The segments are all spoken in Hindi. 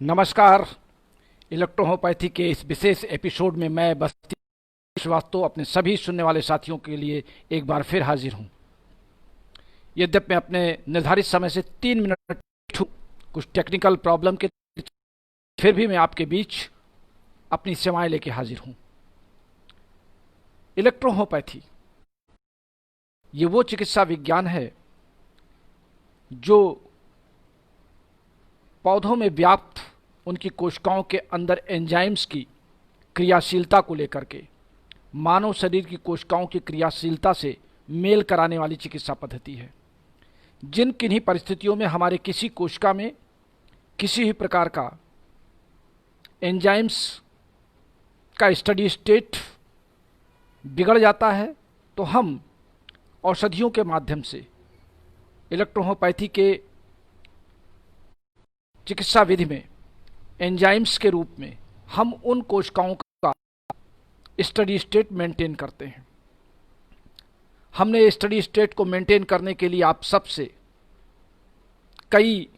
नमस्कार। इलेक्ट्रोहोपैथी के इस विशेष एपिसोड में मैं बस्ती श्रीवास्तव अपने सभी सुनने वाले साथियों के लिए एक बार फिर हाजिर हूं। यद्यपि मैं अपने निर्धारित समय से 3 मिनट हूं, कुछ टेक्निकल प्रॉब्लम के, फिर भी मैं आपके बीच अपनी सेवाएं लेके हाजिर हूं। इलेक्ट्रोहोपैथी ये वो चिकित्सा विज्ञान है जो पौधों में व्याप्त उनकी कोशिकाओं के अंदर एंजाइम्स की क्रियाशीलता को लेकर के मानव शरीर की कोशिकाओं की क्रियाशीलता से मेल कराने वाली चिकित्सा पद्धति है। जिन किन्हीं परिस्थितियों में हमारे किसी कोशिका में किसी भी प्रकार का एंजाइम्स का स्टडी स्टेट बिगड़ जाता है, तो हम औषधियों के माध्यम से इलेक्ट्रोहोपैथी के चिकित्सा विधि में एंजाइम्स के रूप में हम उन कोशिकाओं का स्टडी स्टेट मेंटेन करते हैं। हमने स्टडी स्टेट को मेंटेन करने के लिए आप सबसे कई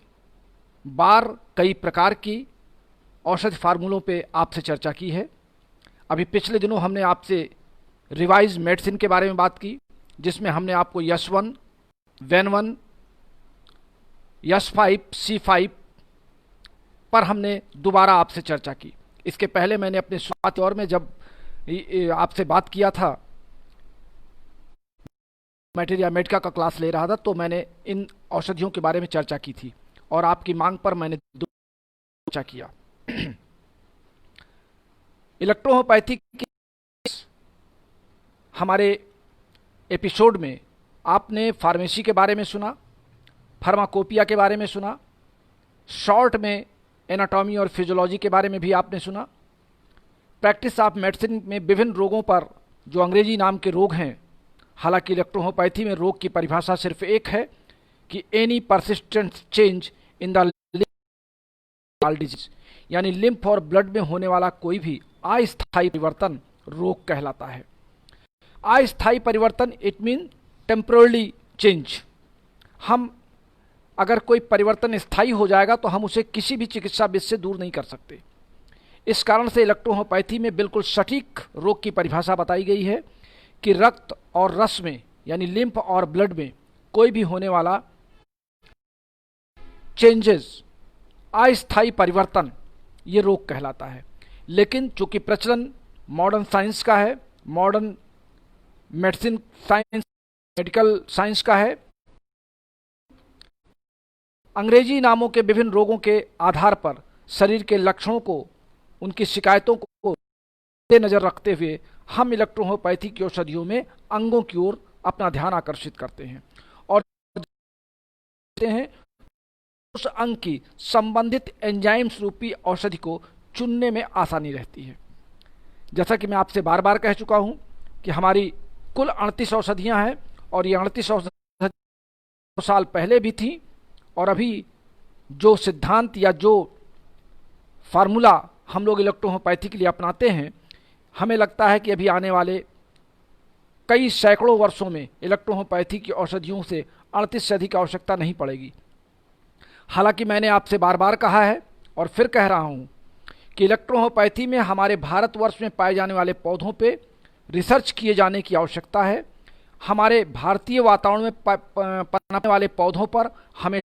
बार कई प्रकार की औषधि फार्मूलों पे आपसे चर्चा की है। अभी पिछले दिनों हमने आपसे रिवाइज मेडिसिन के बारे में बात की, जिसमें हमने आपको यस1, वेन1, यस5, C5 पर हमने दोबारा आपसे चर्चा की। इसके पहले मैंने अपने शुरुआत दौर में जब आपसे बात किया था, मैटेरिया मेडिका का क्लास ले रहा था, तो मैंने इन औषधियों के बारे में चर्चा की थी और आपकी मांग पर मैंने चर्चा किया। इलेक्ट्रोहोपैथी के हमारे एपिसोड में आपने फार्मेसी के बारे में सुना, फार्माकोपिया के बारे में सुना, शॉर्ट में एनाटॉमी और फिजियोलॉजी के बारे में भी आपने सुना। प्रैक्टिस ऑफ मेडिसिन में विभिन्न रोगों पर, जो अंग्रेजी नाम के रोग हैं, हालांकि इलेक्ट्रोहोपैथी में रोग की परिभाषा सिर्फ एक है कि any persistent change in the disease, यानी लिम्फ और ब्लड में होने वाला कोई भी अस्थायी परिवर्तन रोग कहलाता है। अस्थायी परिवर्तन इट मीन टेम्पररी चेंज। हम अगर कोई परिवर्तन स्थायी हो जाएगा तो हम उसे किसी भी चिकित्सा विधि से दूर नहीं कर सकते। इस कारण से इलेक्ट्रोहोपैथी में बिल्कुल सटीक रोग की परिभाषा बताई गई है कि रक्त और रस में, यानी लिम्फ और ब्लड में कोई भी होने वाला चेंजेस, अस्थायी परिवर्तन, ये रोग कहलाता है। लेकिन चूंकि प्रचलन मॉडर्न साइंस का है, modern medicine science, medical science का है, अंग्रेजी नामों के विभिन्न रोगों के आधार पर शरीर के लक्षणों को, उनकी शिकायतों को नजर रखते हुए हम इलेक्ट्रोहोपैथी की औषधियों में अंगों की ओर अपना ध्यान आकर्षित करते हैं और उस अंग की संबंधित एंजाइम्स रूपी औषधि को चुनने में आसानी रहती है। जैसा कि मैं आपसे बार बार कह चुका हूं कि हमारी कुल 38 औषधियां हैं और ये 38 औषधियां 2 साल पहले भी थी, और अभी जो सिद्धांत या जो फार्मूला हम लोग इलेक्ट्रोहोपैथी के लिए अपनाते हैं, हमें लगता है कि अभी आने वाले कई सैकड़ों वर्षों में इलेक्ट्रोहोपैथी की औषधियों से 38 से अधिक आवश्यकता नहीं पड़ेगी। हालांकि मैंने आपसे बार बार कहा है और फिर कह रहा हूं कि इलेक्ट्रोहोपैथी में हमारे भारतवर्ष में पाए जाने वाले पौधों पे रिसर्च किए जाने की आवश्यकता है। हमारे भारतीय वातावरण में पनपने वाले पौधों पर हमें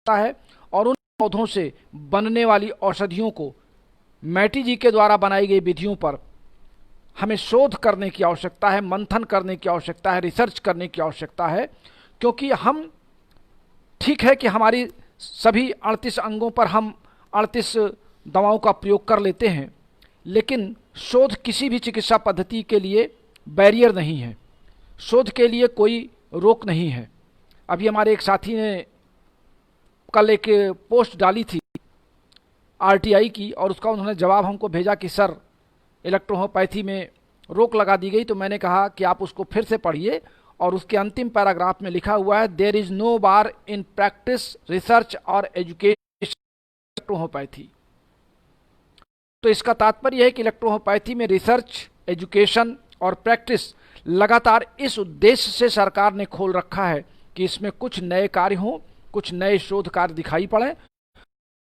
है और उन पौधों से बनने वाली औषधियों को मैटी जी के द्वारा बनाई गई विधियों पर हमें शोध करने की आवश्यकता है, मंथन करने की आवश्यकता है, रिसर्च करने की आवश्यकता है। क्योंकि हम, ठीक है कि हमारी सभी 38 अंगों पर हम 38 दवाओं का प्रयोग कर लेते हैं, लेकिन शोध किसी भी चिकित्सा पद्धति के लिए बैरियर नहीं है, शोध के लिए कोई रोक नहीं है। अभी हमारे एक साथी ने कल एक पोस्ट डाली थी आरटीआई की, और उसका उन्होंने जवाब हमको भेजा कि सर इलेक्ट्रोहोपैथी में रोक लगा दी गई। तो मैंने कहा कि आप उसको फिर से पढ़िए, और उसके अंतिम पैराग्राफ में लिखा हुआ है, there is no bar in practice, research और एजुकेशन इलेक्ट्रोहोपैथी। तो इसका तात्पर्य है कि इलेक्ट्रोहोपैथी में रिसर्च, एजुकेशन और प्रैक्टिस लगातार इस उद्देश्य से सरकार ने खोल रखा है कि इसमें कुछ नए कार्य हों, कुछ नए शोध कार्य दिखाई पड़े,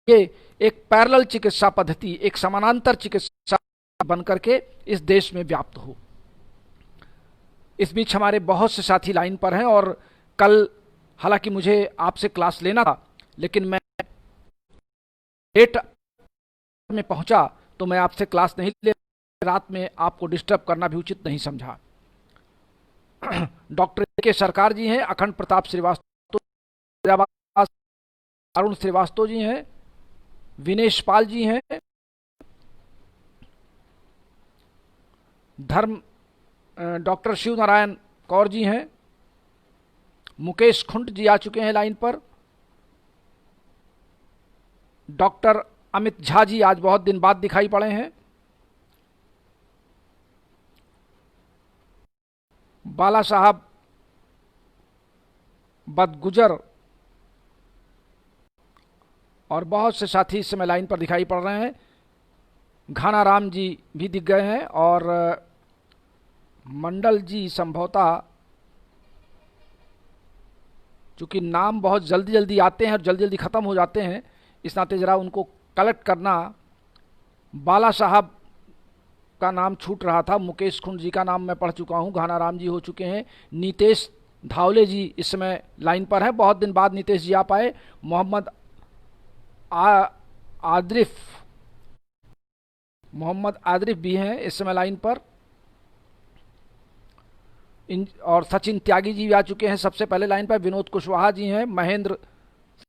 ये एक पैरेलल चिकित्सा पद्धति, एक समानांतर चिकित्सा बन करके इस देश में व्याप्त हो। इस बीच हमारे बहुत से साथी लाइन पर हैं और कल हालांकि मुझे आपसे क्लास लेना था, लेकिन मैं लेट में पहुंचा तो मैं आपसे क्लास नहीं ले, रात में आपको डिस्टर्ब करना भी उचित नहीं समझा। डॉक्टर के सरकार जी हैं, अखंड प्रताप श्रीवास्तव, अरुण श्रीवास्तव जी हैं, विनेश पाल जी हैं, डॉक्टर शिव नारायण कौर जी हैं, मुकेश खुंट जी आ चुके हैं लाइन पर, डॉक्टर अमित झा जी आज बहुत दिन बाद दिखाई पड़े हैं, बाला साहब बदगुजर और बहुत से साथी इस समय लाइन पर दिखाई पड़ रहे हैं। घाना राम जी भी दिख गए हैं और मंडल जी संभवतः, चूंकि नाम बहुत जल्दी जल्दी आते हैं और जल्दी जल्दी ख़त्म हो जाते हैं, इस नाते ज़रा उनको कलेक्ट करना। बाला साहब का नाम छूट रहा था, मुकेश खुंड जी का नाम मैं पढ़ चुका हूँ, घाना राम जी हो चुके हैं, नीतेश धावले जी इस समय लाइन पर हैं, बहुत दिन बाद नीतेश जी आ पाए, मोहम्मद आदरिफ भी हैं इस समय लाइन पर, और सचिन त्यागी जी भी आ चुके हैं सबसे पहले लाइन पर, विनोद कुशवाहा जी हैं, महेंद्र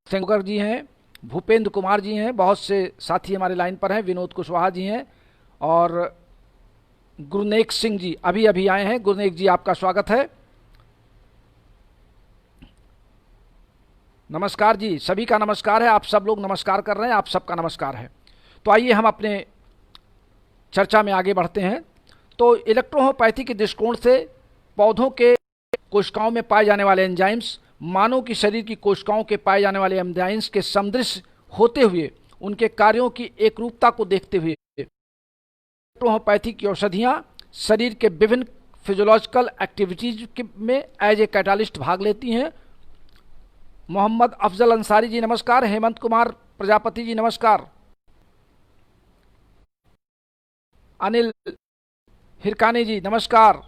सेंगर जी हैं, भूपेंद्र कुमार जी हैं, बहुत से साथी हमारे लाइन पर हैं, विनोद कुशवाहा जी हैं और गुरनेक सिंह जी अभी अभी आए हैं। गुरनेक जी आपका स्वागत है। नमस्कार जी, सभी का नमस्कार है, आप सब लोग नमस्कार कर रहे हैं, आप सबका नमस्कार है। तो आइए हम अपने चर्चा में आगे बढ़ते हैं। तो इलेक्ट्रोहोम्योपैथी के दृष्टिकोण से पौधों के कोशिकाओं में पाए जाने वाले एंजाइम्स मानव की शरीर की कोशिकाओं के पाए जाने वाले एंजाइम्स के समदृश होते हुए उनके कार्यों की एकरूपता को देखते हुए इलेक्ट्रोहोम्योपैथी की औषधियाँ शरीर के विभिन्न फिजियोलॉजिकल एक्टिविटीज में एज ए कैटालिस्ट भाग लेती हैं। मोहम्मद अफजल अंसारी जी नमस्कार, हेमंत कुमार प्रजापति जी नमस्कार, अनिल हिरकानी जी नमस्कार,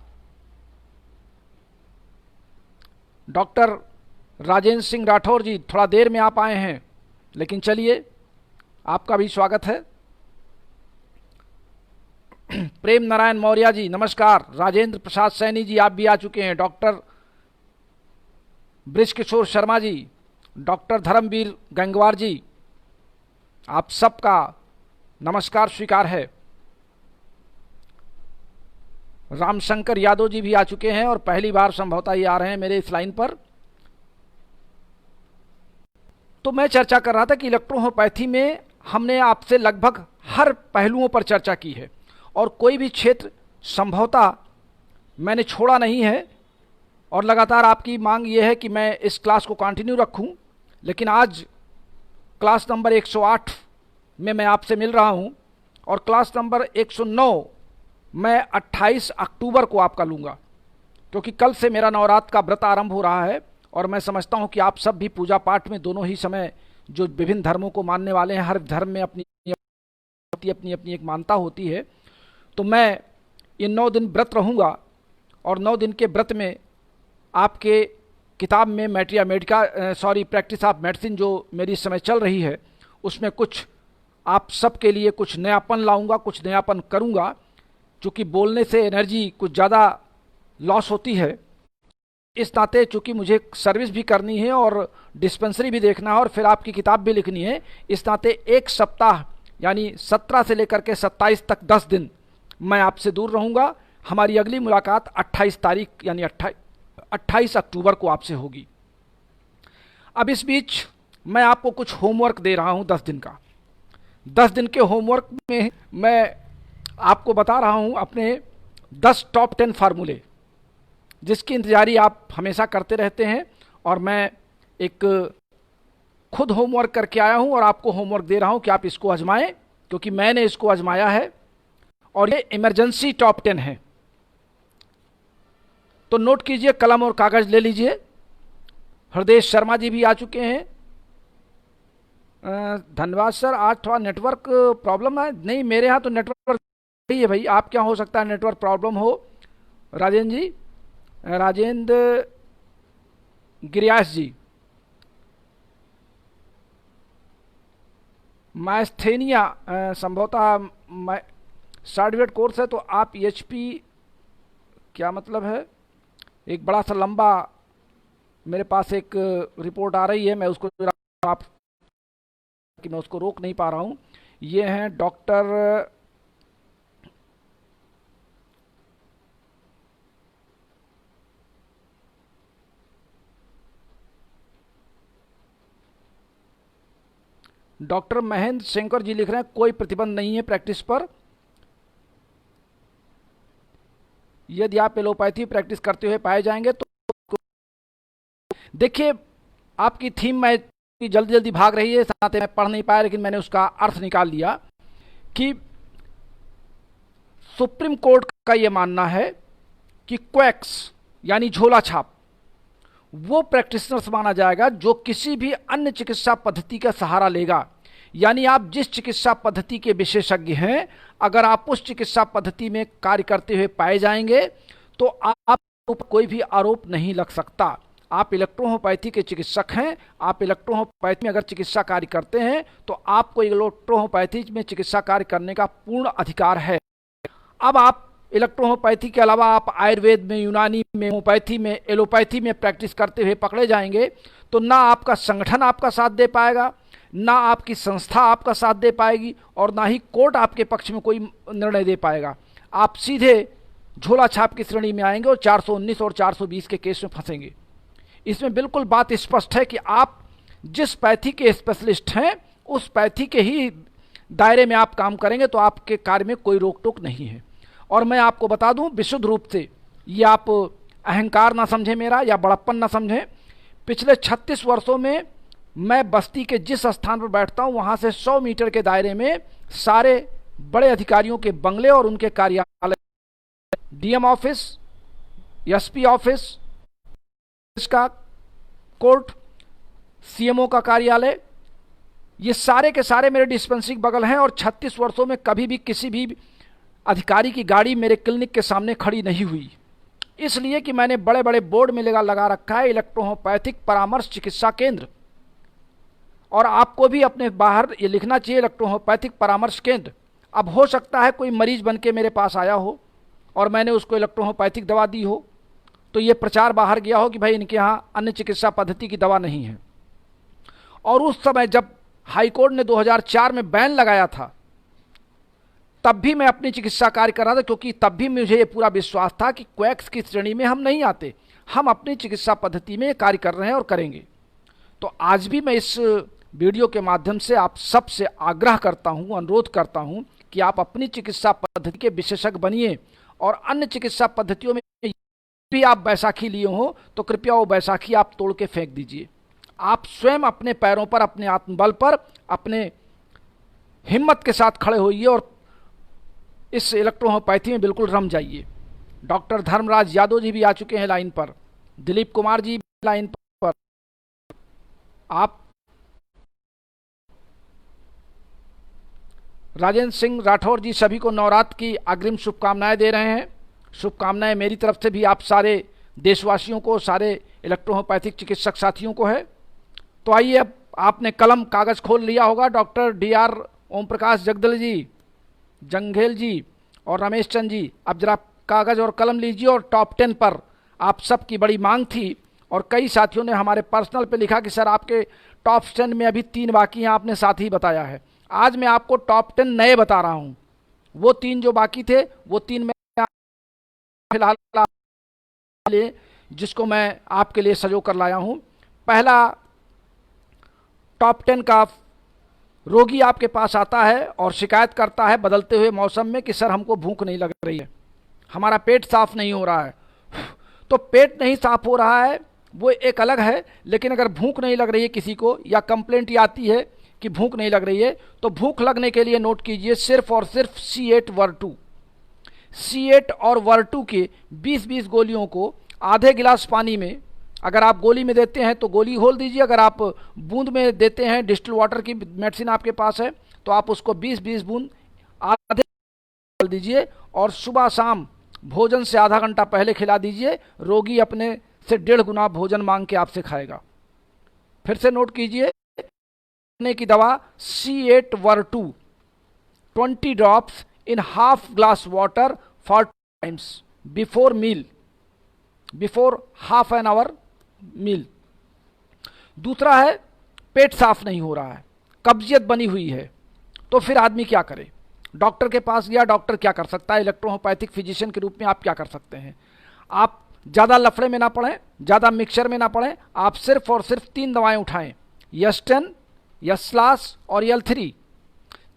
डॉक्टर राजेंद्र सिंह राठौर जी थोड़ा देर में आप आए हैं, लेकिन चलिए आपका भी स्वागत है। प्रेम नारायण मौर्य जी नमस्कार, राजेंद्र प्रसाद सैनी जी आप भी आ चुके हैं, डॉक्टर ब्रिजकिशोर शर्मा जी, डॉक्टर धर्मवीर गंगवार जी, आप सबका नमस्कार स्वीकार है। रामशंकर यादव जी भी आ चुके हैं और पहली बार संभवतः ये आ रहे हैं मेरे इस लाइन पर। तो मैं चर्चा कर रहा था कि इलेक्ट्रोहोम्योपैथी में हमने आपसे लगभग हर पहलुओं पर चर्चा की है और कोई भी क्षेत्र संभवतः मैंने छोड़ा नहीं है और लगातार आपकी मांग ये है कि मैं इस क्लास को कंटिन्यू रखूं, लेकिन आज क्लास नंबर 108 में मैं आपसे मिल रहा हूं और क्लास नंबर 109 मैं 28 अक्टूबर को आपका लूँगा, क्योंकि कल से मेरा नवरात्र का व्रत आरंभ हो रहा है और मैं समझता हूं कि आप सब भी पूजा पाठ में दोनों ही समय, जो विभिन्न धर्मों को मानने वाले हैं, हर धर्म में अपनी अपनी अपनी एक मान्यता होती है। तो मैं ये 9 दिन व्रत रहूँगा और 9 दिन के व्रत में आपके किताब में प्रैक्टिस ऑफ मेडिसिन जो मेरी इस समय चल रही है, उसमें कुछ आप सबके लिए कुछ नयापन लाऊंगा, कुछ नयापन करूंगा। चूँकि बोलने से एनर्जी कुछ ज़्यादा लॉस होती है, इस नाते चूँकि मुझे सर्विस भी करनी है और डिस्पेंसरी भी देखना है और फिर आपकी किताब भी लिखनी है, इस नाते एक सप्ताह यानी 17 से लेकर के 27 तक 10 दिन मैं आपसे दूर रहूँगा। हमारी अगली मुलाकात 28 तारीख यानी 28 अक्टूबर को आपसे होगी। अब इस बीच मैं आपको कुछ होमवर्क दे रहा हूँ 10 दिन का। 10 दिन के होमवर्क में मैं आपको बता रहा हूँ अपने 10 टॉप 10 फार्मूले, जिसकी इंतजारी आप हमेशा करते रहते हैं और मैं एक खुद होमवर्क करके आया हूँ और आपको होमवर्क दे रहा हूँ कि आप इसको आजमाएं, क्योंकि मैंने इसको आजमाया है और ये इमरजेंसी टॉप 10 है। तो नोट कीजिए, कलम और कागज ले लीजिए। हृदय शर्मा जी भी आ चुके हैं, धन्यवाद सर। आज थोड़ा नेटवर्क प्रॉब्लम है। नहीं, मेरे यहाँ तो नेटवर्क सही है भाई। आप क्या हो सकता है नेटवर्क प्रॉब्लम हो? राजेंद्र जी, राजेंद्र गिरियास जी, मैस्थेनिया संभवतः सर्टिफिकेट कोर्स है, तो आप एचपी क्या मतलब है? एक बड़ा सा लंबा मेरे पास एक रिपोर्ट आ रही है, मैं उसको आप कि मैं उसको रोक नहीं पा रहा हूं। ये हैं डॉक्टर महेंद्र शंकर जी लिख रहे हैं कोई प्रतिबंध नहीं है प्रैक्टिस पर। यदि आप एलोपैथी प्रैक्टिस करते हुए पाए जाएंगे तो देखिए, आपकी थीम में जल्दी जल्दी भाग रही है, साथ में पढ़ नहीं पाया, लेकिन मैंने उसका अर्थ निकाल लिया कि सुप्रीम कोर्ट का यह मानना है कि क्वैक्स यानी झोला छाप वो प्रैक्टिशनर्स माना जाएगा जो किसी भी अन्य चिकित्सा पद्धति का सहारा लेगा। यानी आप जिस चिकित्सा पद्धति के विशेषज्ञ हैं, अगर आप उस चिकित्सा पद्धति में कार्य करते हुए पाए जाएंगे तो आप कोई भी आरोप नहीं लग सकता। आप इलेक्ट्रोहोपैथी के चिकित्सक हैं, आप इलेक्ट्रोहोपैथी में अगर चिकित्सा कार्य करते हैं तो आपको इलेक्ट्रोहोपैथी में चिकित्सा कार्य करने का पूर्ण अधिकार है। अब आप इलेक्ट्रोहोपैथी के अलावा आप आयुर्वेद में, यूनानी में, होम्योपैथी में, एलोपैथी में प्रैक्टिस करते हुए पकड़े जाएंगे तो ना आपका संगठन आपका साथ दे पाएगा, ना आपकी संस्था आपका साथ दे पाएगी, और ना ही कोर्ट आपके पक्ष में कोई निर्णय दे पाएगा। आप सीधे झोला छाप की श्रेणी में आएंगे और 419 और 420 के केस में फंसेंगे। इसमें बिल्कुल बात स्पष्ट है कि आप जिस पैथी के स्पेशलिस्ट हैं उस पैथी के ही दायरे में आप काम करेंगे तो आपके कार्य में कोई रोक टोक नहीं है। और मैं आपको बता दूं विशुद्ध रूप से, ये आप अहंकार ना समझें मेरा या बड़प्पन ना समझें, पिछले 36 वर्षों में मैं बस्ती के जिस स्थान पर बैठता हूं वहां से 100 मीटर के दायरे में सारे बड़े अधिकारियों के बंगले और उनके कार्यालय, डीएम ऑफिस, एसपी ऑफिस का कोर्ट, सीएमओ का कार्यालय, ये सारे के सारे मेरे डिस्पेंसरी बगल हैं। और 36 वर्षों में कभी भी किसी भी अधिकारी की गाड़ी मेरे क्लिनिक के सामने खड़ी नहीं हुई, इसलिए कि मैंने बड़े बड़े बोर्ड में लगा रखा है इलेक्ट्रोहोपैथिक परामर्श चिकित्सा केंद्र। और आपको भी अपने बाहर ये लिखना चाहिए इलेक्ट्रोहोपैथिक परामर्श केंद्र। अब हो सकता है कोई मरीज बन के मेरे पास आया हो और मैंने उसको इलेक्ट्रोहोपैथिक दवा दी हो, तो ये प्रचार बाहर गया हो कि भाई इनके यहाँ अन्य चिकित्सा पद्धति की दवा नहीं है। और उस समय जब हाईकोर्ट ने 2004 में बैन लगाया था, तब भी मैं अपनी चिकित्सा कार्य कर रहा था, क्योंकि तब भी मुझे ये पूरा विश्वास था कि क्वैक्स की श्रेणी में हम नहीं आते, हम अपनी चिकित्सा पद्धति में कार्य कर रहे हैं और करेंगे। तो आज भी मैं इस वीडियो के माध्यम से आप सबसे आग्रह करता हूं, अनुरोध करता हूं कि आप अपनी चिकित्सा पद्धति के विशेषज्ञ बनिए, और अन्य चिकित्सा पद्धतियों में भी आप बैसाखी लिए हो तो कृपया वो बैसाखी आप तोड़ के फेंक दीजिए। आप स्वयं अपने पैरों पर, अपने आत्मबल पर, अपने हिम्मत के साथ खड़े होइए और इस इलेक्ट्रोहोपैथी में बिल्कुल रम जाइए। डॉक्टर धर्मराज यादव जी भी आ चुके हैं लाइन पर, दिलीप कुमार जी लाइन पर। आप राजेंद्र सिंह राठौर जी सभी को नवरात्र की अग्रिम शुभकामनाएं दे रहे हैं। शुभकामनाएं मेरी तरफ से भी आप सारे देशवासियों को, सारे इलेक्ट्रोहोपैथिक चिकित्सक साथियों को है। तो आइए, अब आपने कलम कागज खोल लिया होगा। डॉक्टर DR ओम प्रकाश जगदल जी, जंघेल जी और रमेश चंद जी, अब जरा कागज और कलम लीजिए। और टॉप 10 पर आप सबकी बड़ी मांग थी और कई साथियों ने हमारे पर्सनल पे लिखा कि सर आपके टॉप 10 में अभी 3 बाकी हैं, आपने साथ ही बताया है। आज मैं आपको टॉप 10 नए बता रहा हूं। वो 3 जो बाकी थे वो 3 में फिलहाल जिसको मैं आपके लिए सजो कर लाया हूं। पहला टॉप 10 का रोगी आपके पास आता है और शिकायत करता है बदलते हुए मौसम में कि सर हमको भूख नहीं लग रही है, हमारा पेट साफ नहीं हो रहा है। तो पेट नहीं साफ हो रहा है वो एक अलग है, लेकिन अगर भूख नहीं लग रही है किसी को, या कंप्लेंट ये आती है कि भूख नहीं लग रही है, तो भूख लगने के लिए नोट कीजिए सिर्फ और सिर्फ C8 वर्टू, C8 और वर्टू के 20-20 गोलियों को आधे गिलास पानी में अगर आप गोली में देते हैं तो गोली घोल दीजिए, अगर आप बूंद में देते हैं, डिस्टिल वाटर की मेडिसिन आपके पास है, तो आप उसको 20-20 बूंद आधे डाल दीजिए और सुबह शाम भोजन से आधा घंटा पहले खिला दीजिए। रोगी अपने से 1.5 गुना भोजन मांग के आपसे खाएगा। फिर से नोट कीजिए, की दवा C8-Ver2 20 drops in half glass water four times before meal, before half an hour meal. दूसरा है पेट साफ नहीं हो रहा है, कब्जियत बनी हुई है, तो फिर आदमी क्या करे? डॉक्टर के पास गया, डॉक्टर क्या कर सकता है? इलेक्ट्रोहोपैथिक फिजिशियन के रूप में आप क्या कर सकते हैं? आप ज़्यादा लफड़े में ना पड़ें, ज़्यादा मिक्सचर में ना पड़ें, आप सिर्फ और सिर्फ 3 दवाएं उठाएं, यस्टन, यस्लास और L3।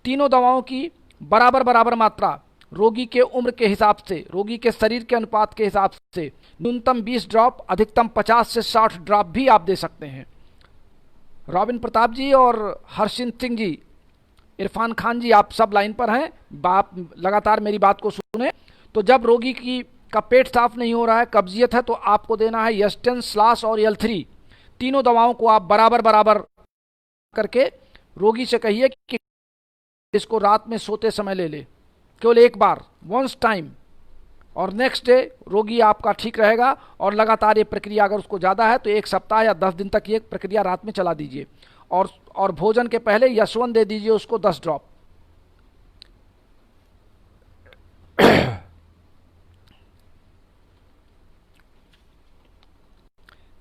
तीनों दवाओं की बराबर बराबर मात्रा रोगी के उम्र के हिसाब से, रोगी के शरीर के अनुपात के हिसाब से न्यूनतम 20 ड्रॉप, अधिकतम 50 से 60 ड्रॉप भी आप दे सकते हैं। रॉबिन प्रताप जी और हर्षित सिंह जी, इरफान खान जी, आप सब लाइन पर हैं, आप लगातार मेरी बात को सुने। तो जब रोगी का पेट साफ नहीं हो रहा है, कब्जियत है, तो आपको देना है यस्टन, स्लास और L3। तीनों दवाओं को आप बराबर बराबर करके रोगी से कहिए कि इसको रात में सोते समय ले ले, केवल एक बार, वंस टाइम, और नेक्स्ट डे रोगी आपका ठीक रहेगा। और लगातार ये प्रक्रिया अगर उसको ज़्यादा है तो 1 सप्ताह या 10 दिन तक ये प्रक्रिया रात में चला दीजिए। और भोजन के पहले यशवन दे दीजिए उसको 10 ड्रॉप।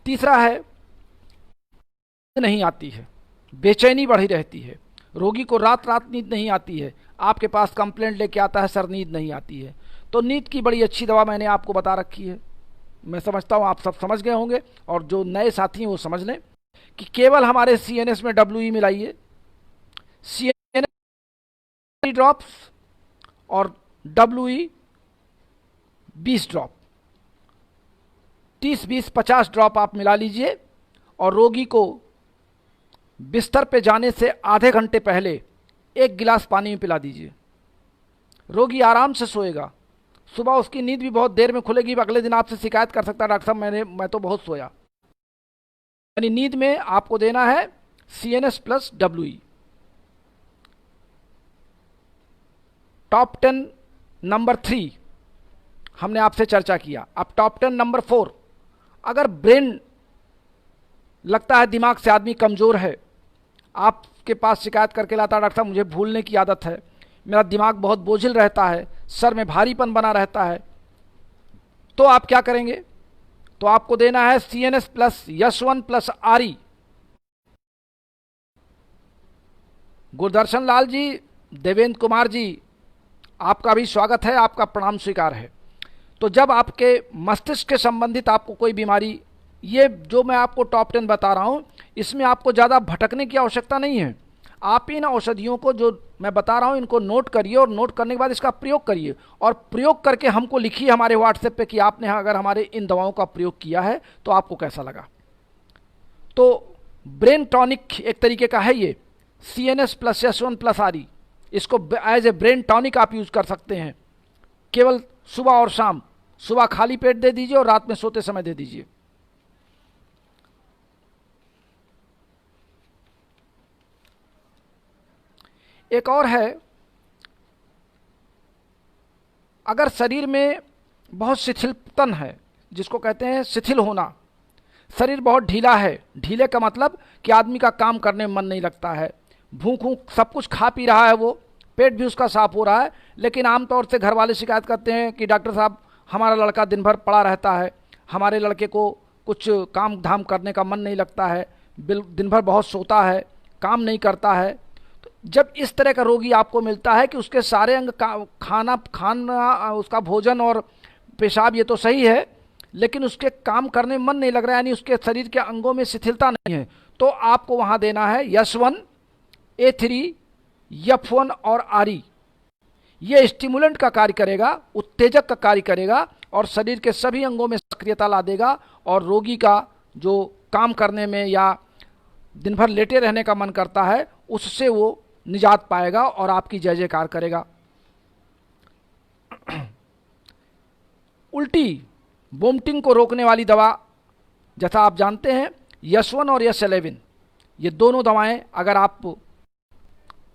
तीसरा है, नहीं आती है, बेचैनी बढ़ी रहती है, रोगी को रात रात नींद नहीं आती है, आपके पास कंप्लेंट लेके आता है सर नींद नहीं आती है, तो नींद की बड़ी अच्छी दवा मैंने आपको बता रखी है। मैं समझता हूँ आप सब समझ गए होंगे, और जो नए साथी हैं वो समझ लें कि केवल हमारे CNS में WE मिलाइए, CNS ड्रॉप्स और WE 20 ड्रॉप, 30-20-50 ड्रॉप आप मिला लीजिए, और रोगी को बिस्तर पे जाने से आधे घंटे पहले 1 गिलास पानी में पिला दीजिए। रोगी आराम से सोएगा, सुबह उसकी नींद भी बहुत देर में खुलेगी। अगले दिन आपसे शिकायत कर सकता है, डॉक्टर साहब मैं तो बहुत सोया। यानी नींद में आपको देना है CNS plus WE। Top 10 number 3 हमने आपसे चर्चा किया। अब टॉप 10 नंबर 4, अगर ब्रेन लगता है दिमाग से आदमी कमज़ोर है, आपके पास शिकायत करके लाता है, डॉक्टर साहब मुझे भूलने की आदत है, मेरा दिमाग बहुत बोझिल रहता है, सर में भारीपन बना रहता है, तो आप क्या करेंगे? तो आपको देना है CNS प्लस यशवन प्लस RE। गुरदर्शन लाल जी, देवेंद्र कुमार जी, आपका भी स्वागत है, आपका प्रणाम स्वीकार है। तो जब आपके मस्तिष्क के संबंधित आपको कोई बीमारी, ये जो मैं आपको टॉप 10 बता रहा हूँ, इसमें आपको ज़्यादा भटकने की आवश्यकता नहीं है। आप इन औषधियों को जो मैं बता रहा हूँ इनको नोट करिए, और नोट करने के बाद इसका प्रयोग करिए, और प्रयोग करके हमको लिखिए हमारे WhatsApp पे कि आपने अगर हमारे इन दवाओं का प्रयोग किया है तो आपको कैसा लगा। तो ब्रेन टॉनिक एक तरीके का है ये, CNS प्लस यशवन प्लस RE, इसको एज ए ब्रेन टॉनिक आप यूज कर सकते हैं। केवल सुबह और शाम, सुबह खाली पेट दे दीजिए और रात में सोते समय दे दीजिए। एक और है, अगर शरीर में बहुत शिथिलपन है, जिसको कहते हैं शिथिल होना, शरीर बहुत ढीला है, ढीले का मतलब कि आदमी का काम करने में मन नहीं लगता है, भूख सब कुछ खा पी रहा है, वो पेट भी उसका साफ हो रहा है, लेकिन आमतौर से घर वाले शिकायत करते हैं कि डॉक्टर साहब हमारा लड़का दिन भर पड़ा रहता है, हमारे लड़के को कुछ काम धाम करने का मन नहीं लगता है, दिन भर बहुत सोता है, काम नहीं करता है। जब इस तरह का रोगी आपको मिलता है कि उसके सारे अंग खाना उसका भोजन और पेशाब ये तो सही है, लेकिन उसके काम करने में मन नहीं लग रहा है, यानी उसके शरीर के अंगों में शिथिलता नहीं है, तो आपको वहाँ देना है यशवन, A3, F1 और RE। ये स्टिमुलेंट का कार्य करेगा, उत्तेजक का कार्य करेगा, और शरीर के सभी अंगों में सक्रियता ला देगा, और रोगी का जो काम करने में या दिन भर लेटे रहने का मन करता है उससे वो निजात पाएगा और आपकी जय जयकार करेगा। उल्टी वोमिटिंग को रोकने वाली दवा जैसा आप जानते हैं यस 1 और यस 11 ये दोनों दवाएं अगर आप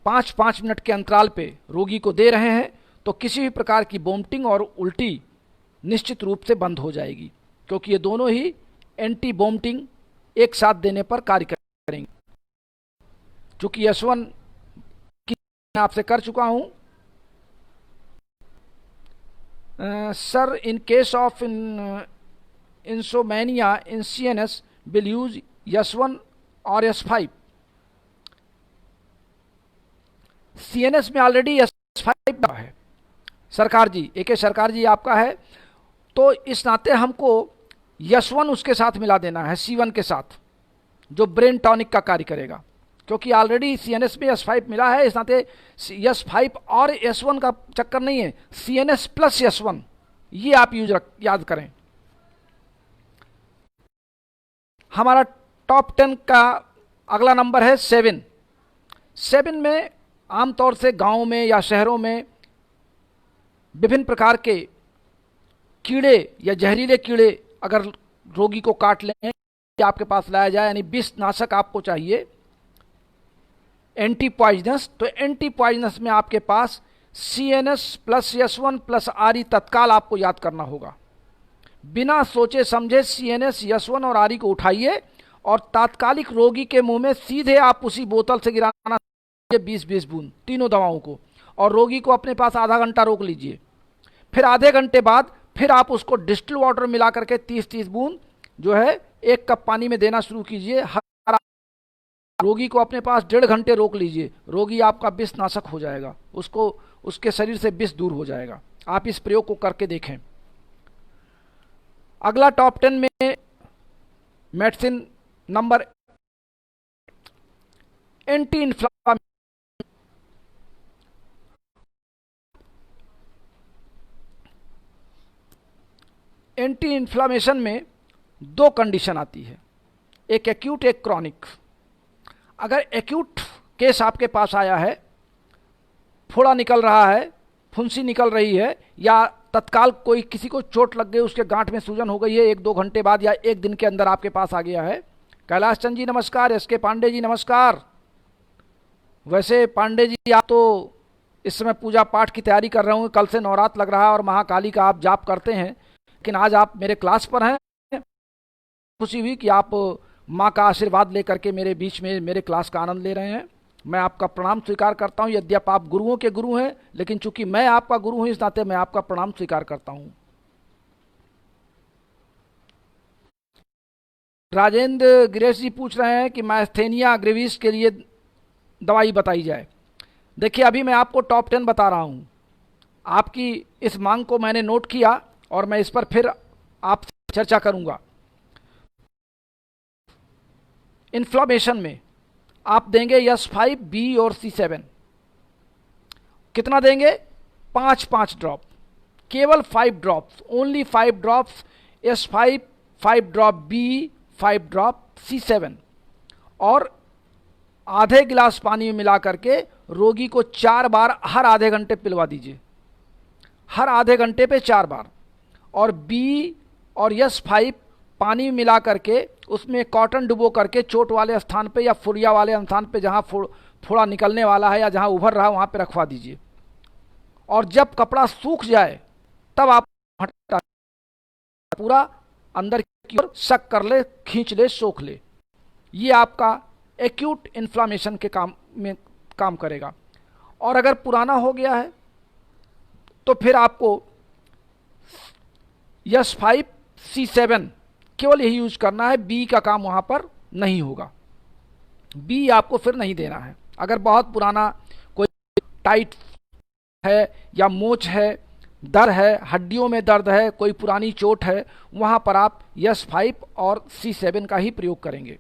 5-5 मिनट के अंतराल पे रोगी को दे रहे हैं तो किसी भी प्रकार की वोमिटिंग और उल्टी निश्चित रूप से बंद हो जाएगी, क्योंकि ये दोनों ही एंटी वोमिटिंग एक साथ देने पर कार्य करेंगे। चूंकि यस 1 की मैं आपसे कर चुका हूं, sir in case of insomnia in CNS will use yes 1 और यस 5। CNS में ऑलरेडी यस 5 है सरकार जी, AK सरकार जी आपका है, तो इस नाते हमको यस 1 उसके साथ मिला देना है C1 के साथ, जो ब्रेन टॉनिक का कार्य करेगा, क्योंकि ऑलरेडी CNS में यस 5 मिला है। इस नाते यस 5 और यस 1 का चक्कर नहीं है, CNS प्लस यस 1 ये आप याद करें। हमारा टॉप 10 का अगला नंबर है 7। 7 में आमतौर से गांवों में या शहरों में विभिन्न प्रकार के कीड़े या जहरीले कीड़े अगर रोगी को काट लें, आपके पास लाया जाए, यानी विष नाशक आपको चाहिए एंटी पॉइजनस, तो एंटी पॉइजनस में आपके पास CNS plus yes 1 plus RE तत्काल आपको याद करना होगा। बिना सोचे समझे CNS यस 1 और RE को उठाइए और तात्कालिक रोगी के मुंह में सीधे आप उसी बोतल से गिराना 20-20 बूंद तीनों दवाओं को, और रोगी को अपने पास आधा घंटा रोक लीजिए। फिर आधे घंटे बाद फिर आप उसको डिस्टिल वाटर मिला करके 30-30 बूंद जो है 1 कप पानी में देना शुरू कीजिए। रोगी को अपने पास 1.5 घंटे रोक लीजिए, रोगी आपका विष नाशक हो जाएगा, उसको उसके शरीर से विष दूर हो जाएगा। आप इस प्रयोग को करके देखें। अगला टॉप 10 में medicine number anti inflammation. Anti inflammation में 2 कंडीशन आती है, एक एक्यूट एक क्रॉनिक। अगर एक्यूट केस आपके पास आया है, फोड़ा निकल रहा है, फुंसी निकल रही है, या तत्काल कोई किसी को चोट लग गई, उसके गांठ में सूजन हो गई है 1-2 घंटे बाद या 1 दिन के अंदर आपके पास आ गया है। कैलाश चंद जी नमस्कार, SK पांडे जी नमस्कार। वैसे पांडे जी आप तो इस समय पूजा पाठ की तैयारी कर रहे होंगे, कल से नवरात्र लग रहा है और महाकाली का आप जाप करते हैं, लेकिन आज आप मेरे क्लास पर हैं। खुशी हुई कि आप माँ का आशीर्वाद लेकर के मेरे बीच में मेरे क्लास का आनंद ले रहे हैं। मैं आपका प्रणाम स्वीकार करता हूं, यद्यप आप गुरुओं के गुरु हैं, लेकिन चूंकि मैं आपका गुरु हूं इस नाते मैं आपका प्रणाम स्वीकार करता हूं। राजेंद्र गिरीश जी पूछ रहे हैं कि मास्थेनिया ग्रेविस के लिए दवाई बताई जाए। देखिए अभी मैं आपको टॉप 10 बता रहा हूं, आपकी इस मांग को मैंने नोट किया और मैं इस पर फिर आपसे चर्चा करूंगा। इन्फ्लामेशन में आप देंगे यस 5, B और C7। कितना देंगे? 5-5 ड्रॉप, केवल 5 drops, only 5 drops yes 5, 5 drop B, 5 drop C7, और आधे गिलास पानी में मिला करके रोगी को 4 बार हर आधे घंटे पिलवा दीजिए, हर आधे घंटे पे 4 बार। और B और यस 5 पानी में मिला करके उसमें कॉटन डुबो करके चोट वाले स्थान पे या फुरिया वाले स्थान पे जहाँ फोड़ा निकलने वाला है या जहाँ उभर रहा है वहाँ पे रखवा दीजिए, और जब कपड़ा सूख जाए तब आप हटा, पूरा अंदर की ओर सक कर ले, खींच ले, सोख ले। ये आपका एक्यूट इन्फ्लामेशन के काम में काम करेगा। और अगर पुराना हो गया है तो फिर आपको यस 5, C7 केवल यही यूज करना है, B का काम वहां पर नहीं होगा, B आपको फिर नहीं देना है। अगर बहुत पुराना कोई टाइट है या मोच है, दर्द है, हड्डियों में दर्द है, कोई पुरानी चोट है, वहां पर आप यस 5 और C7 का ही प्रयोग करेंगे।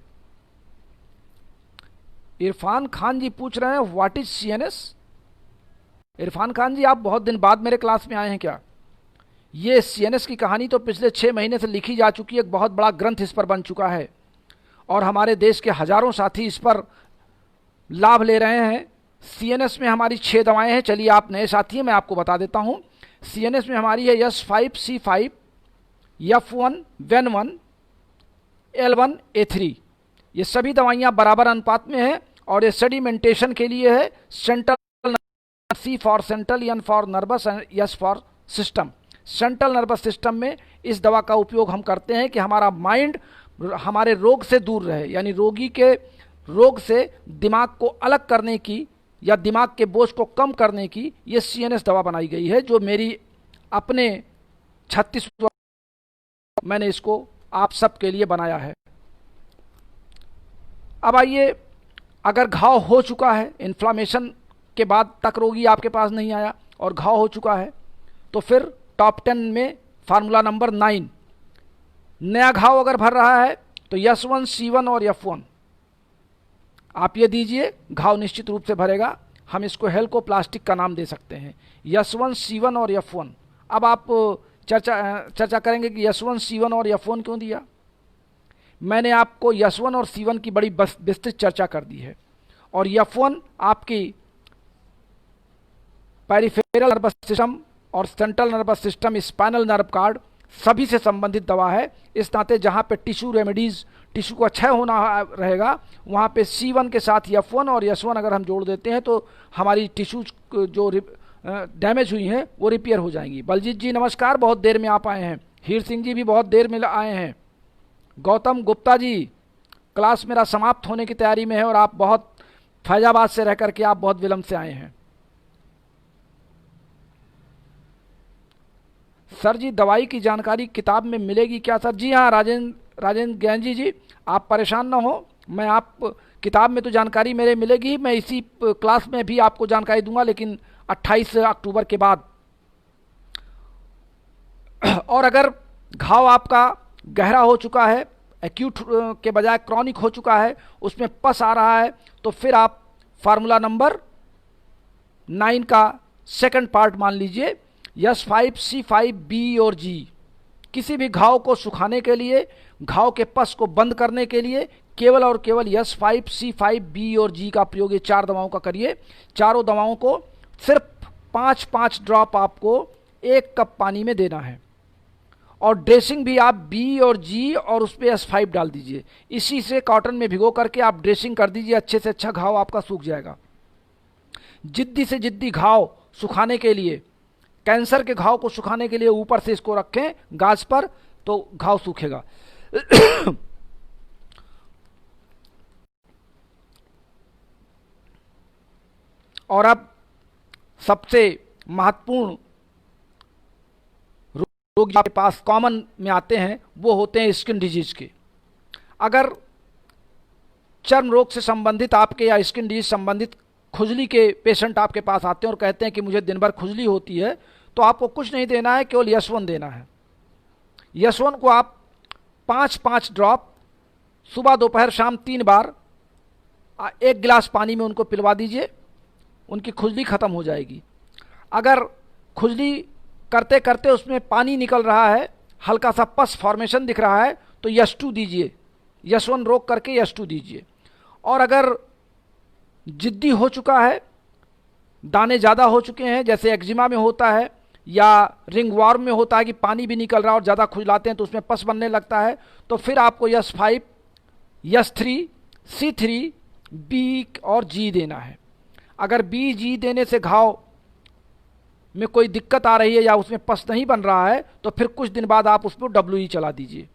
इरफान खान जी पूछ रहे हैं what is CNS। Irfan Khan ji आप बहुत दिन बाद मेरे क्लास में आए हैं क्या? ये CNS की कहानी तो पिछले 6 महीने से लिखी जा चुकी है, एक बहुत बड़ा ग्रंथ इस पर बन चुका है और हमारे देश के हजारों साथी इस पर लाभ ले रहे हैं। CNS में हमारी 6 दवाएं हैं। चलिए आप नए साथी हैं, मैं आपको बता देता हूं। CNS में हमारी है yes 5, C5, F1, Ven1, L1A3। ये सभी दवाइयाँ बराबर अनुपात में हैं और ये सेडिमेंटेशन के लिए है। Central, C for central, N for nervous, S for system. Central nervous system में इस दवा का उपयोग हम करते हैं कि हमारा माइंड हमारे रोग से दूर रहे, यानी रोगी के रोग से दिमाग को अलग करने की या दिमाग के बोझ को कम करने की ये CNS दवा बनाई गई है, जो मेरी अपने 36 मैंने इसको आप सबके लिए बनाया है। अब आइए, अगर घाव हो चुका है, इन्फ्लामेशन के बाद तक रोगी आपके पास नहीं आया और घाव हो चुका है, तो फिर टॉप 10 में फार्मूला नंबर 9, नया घाव अगर भर रहा है तो S1, C1 और F1 आप ये दीजिए, घाव निश्चित रूप से भरेगा। हम इसको हेल्कोप्लास्टिक का नाम दे सकते हैं, S1, C1 और F1। अब आप चर्चा करेंगे कि S1, C1 और F1 क्यों दिया। मैंने आपको S1 और C1 की बड़ी विस्तृत चर्चा कर दी है, और F1 आपकी पेरिफेरल नर्वस सिस्टम और central nervous system, spinal nerve card सभी से संबंधित दवा है। इस नाते जहाँ पे टिश्यू रेमेडीज, टिश्यू का क्षय होना रहेगा, वहाँ पे C1 के साथ F1 और S1 अगर हम जोड़ देते हैं तो हमारी टिश्यू जो डैमेज हुई हैं वो रिपेयर हो जाएंगी। बलजीत जी नमस्कार, बहुत देर में आप आए हैं। हीर सिंह जी भी बहुत देर में आए हैं। गौतम गुप्ता जी, क्लास मेरा समाप्त होने की तैयारी में है और आप बहुत फैजाबाद से रह करके आप बहुत विलंब से आए हैं। सर जी दवाई की जानकारी किताब में मिलेगी क्या सर? जी हाँ राजेंद्र ज्ञान जी, आप परेशान ना हो, मैं आप किताब में तो जानकारी मेरे मिलेगी, मैं इसी क्लास में भी आपको जानकारी दूंगा, लेकिन 28 अक्टूबर के बाद। और अगर घाव आपका गहरा हो चुका है, एक्यूट के बजाय क्रॉनिक हो चुका है, उसमें पस आ रहा है, तो फिर आप फार्मूला नंबर 9 का सेकंड पार्ट मान लीजिए, S5, C5, B और G। किसी भी घाव को सुखाने के लिए, घाव के पस को बंद करने के लिए केवल और केवल S5, C5, B और G का प्रयोग ये 4 दवाओं का करिए। चारों दवाओं को सिर्फ 5-5 ड्रॉप आपको 1 कप पानी में देना है, और ड्रेसिंग भी आप B और G और उस पर S5 डाल दीजिए। इसी से कॉटन में भिगो करके आप ड्रेसिंग कर दीजिए, अच्छे से अच्छा घाव आपका सूख जाएगा। जिद्दी से जिद्दी घाव सुखाने के लिए, कैंसर के घाव को सुखाने के लिए ऊपर से इसको रखें गाज पर, तो घाव सूखेगा। और अब सबसे महत्वपूर्ण रोग आपके पास कॉमन में आते हैं, वो होते हैं स्किन डिजीज के। अगर चर्म रोग से संबंधित आपके या स्किन डिजीज संबंधित खुजली के पेशेंट आपके पास आते हैं और कहते हैं कि मुझे दिन भर खुजली होती है, तो आपको कुछ नहीं देना है, केवल S1 देना है। S1 को आप 5-5 ड्रॉप सुबह दोपहर शाम 3 बार 1 गिलास पानी में उनको पिलवा दीजिए, उनकी खुजली खत्म हो जाएगी। अगर खुजली करते करते उसमें पानी निकल रहा है, हल्का सा पस फॉर्मेशन दिख रहा है, तो S2 दीजिए, S1 रोक करके S2 दीजिए। और अगर जिद्दी हो चुका है, दाने ज़्यादा हो चुके हैं, जैसे एक्जिमा में होता है या रिंग वॉर्म में होता है कि पानी भी निकल रहा है और ज़्यादा खुजलाते हैं तो उसमें पस बनने लगता है, तो फिर आपको S5, S3, C3, B और G देना है। अगर B, G देने से घाव में कोई दिक्कत आ रही है या उसमें पस नहीं बन रहा है, तो फिर कुछ दिन बाद आप उसमें WE चला दीजिए।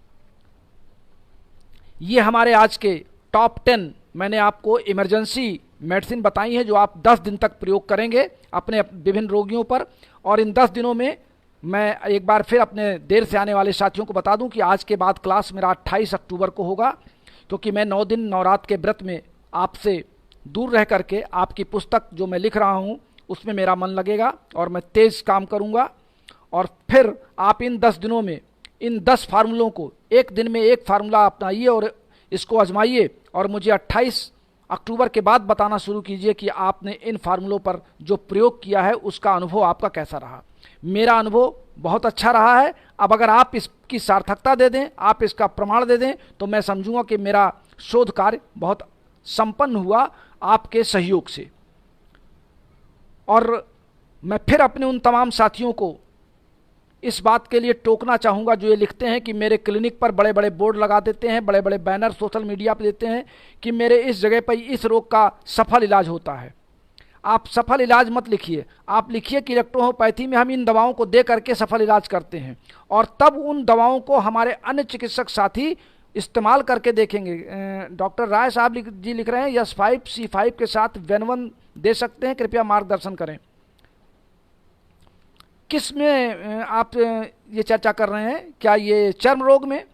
ये हमारे आज के टॉप 10 मैंने आपको इमरजेंसी मेडिसिन बताई हैं, जो आप 10 दिन तक प्रयोग करेंगे अपने विभिन्न रोगियों पर। और इन 10 दिनों में मैं एक बार फिर अपने देर से आने वाले साथियों को बता दूं कि आज के बाद क्लास मेरा 28 अक्टूबर को होगा, क्योंकि मैं 9 दिन 9 रात के व्रत में आपसे दूर रह करके आपकी पुस्तक जो मैं लिख रहा हूं उसमें मेरा मन लगेगा और मैं तेज काम करूंगा। और फिर आप इन 10 दिनों में इन 10 फार्मूलों को, एक दिन में एक फार्मूला अपनाइए और इसको आजमाइए, और मुझे 28 अक्टूबर के बाद बताना शुरू कीजिए कि आपने इन फार्मूलों पर जो प्रयोग किया है उसका अनुभव आपका कैसा रहा। मेरा अनुभव बहुत अच्छा रहा है। अब अगर आप इसकी सार्थकता दे दें, आप इसका प्रमाण दे दें, तो मैं समझूंगा कि मेरा शोध कार्य बहुत संपन्न हुआ आपके सहयोग से। और मैं फिर अपने उन तमाम साथियों को इस बात के लिए टोकना चाहूँगा जो ये लिखते हैं कि मेरे क्लिनिक पर बड़े बड़े बोर्ड लगा देते हैं, बड़े बड़े बैनर सोशल मीडिया पर देते हैं कि मेरे इस जगह पर इस रोग का सफल इलाज होता है। आप सफल इलाज मत लिखिए, आप लिखिए कि इलेक्ट्रोहोम्योपैथी में हम इन दवाओं को दे करके सफल इलाज करते हैं, और तब उन दवाओं को हमारे अन्य चिकित्सक साथी इस्तेमाल करके देखेंगे। डॉक्टर राय साहब जी लिख रहे हैं यस5C5 के साथ वेनवन दे सकते हैं, कृपया मार्गदर्शन करें। किस में आप ये चर्चा कर रहे हैं? क्या ये चर्म रोग में?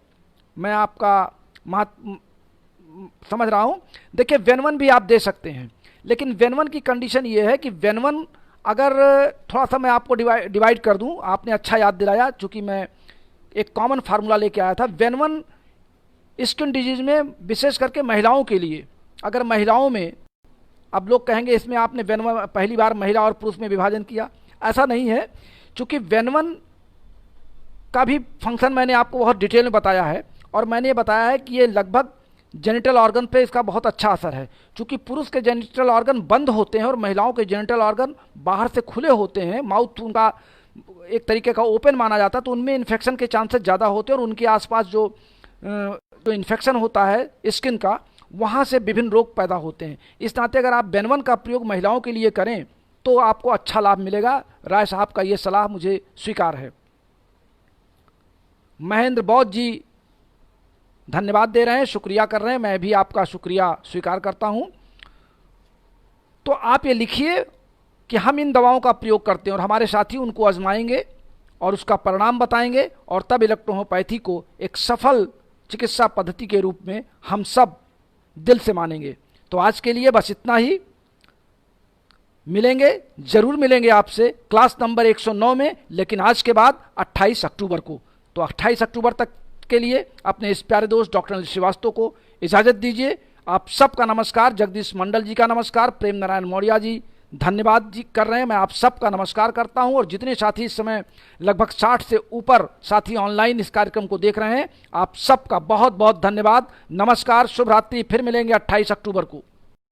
मैं आपका समझ रहा हूँ। देखिए वेनवन भी आप दे सकते हैं, लेकिन वेनवन की कंडीशन ये है कि वेनवन अगर थोड़ा सा मैं आपको डिवाइड कर दूं, आपने अच्छा याद दिलाया, चूँकि मैं एक कॉमन फार्मूला लेके आया था। वेनवन स्किन डिजीज में विशेष करके महिलाओं के लिए, अगर महिलाओं में, अब लोग कहेंगे इसमें आपने वेनवन पहली बार महिला और पुरुष में विभाजन किया, ऐसा नहीं है। चूँकि वेनवन का भी फंक्शन मैंने आपको बहुत डिटेल में बताया है, और मैंने बताया है कि ये लगभग जेनिटल ऑर्गन पे इसका बहुत अच्छा असर है। चूँकि पुरुष के जेनिटल ऑर्गन बंद होते हैं और महिलाओं के जेनिटल ऑर्गन बाहर से खुले होते हैं, माउथ उनका एक तरीके का ओपन माना जाता है, तो उनमें इन्फेक्शन के चांसेस ज़्यादा होते हैं, और उनके आसपास जो इन्फेक्शन होता है स्किन का, वहाँ से विभिन्न रोग पैदा होते हैं। इस नाते अगर आप वेनवन का प्रयोग महिलाओं के लिए करें तो आपको अच्छा लाभ मिलेगा। राय साहब का ये सलाह मुझे स्वीकार है। महेंद्र बौद्ध जी धन्यवाद दे रहे हैं, शुक्रिया कर रहे हैं, मैं भी आपका शुक्रिया स्वीकार करता हूं। तो आप ये लिखिए कि हम इन दवाओं का प्रयोग करते हैं और हमारे साथी उनको आजमाएंगे और उसका परिणाम बताएंगे, और तब इलेक्ट्रोहोम्योपैथी को एक सफल चिकित्सा पद्धति के रूप में हम सब दिल से मानेंगे। तो आज के लिए बस इतना ही। मिलेंगे, जरूर मिलेंगे आपसे क्लास नंबर 109 में, लेकिन आज के बाद 28 अक्टूबर को। तो 28 अक्टूबर तक के लिए अपने इस प्यारे दोस्त डॉक्टर अनिल श्रीवास्तव को इजाज़त दीजिए। आप सबका नमस्कार, जगदीश मंडल जी का नमस्कार, प्रेम नारायण मौर्य जी धन्यवाद जी कर रहे हैं, मैं आप सबका नमस्कार करता हूं। और जितने साथी इस समय लगभग 60 से ऊपर साथी ऑनलाइन इस कार्यक्रम को देख रहे हैं, आप सबका बहुत बहुत धन्यवाद। नमस्कार, शुभ रात्रि। फिर मिलेंगे 28 अक्टूबर को।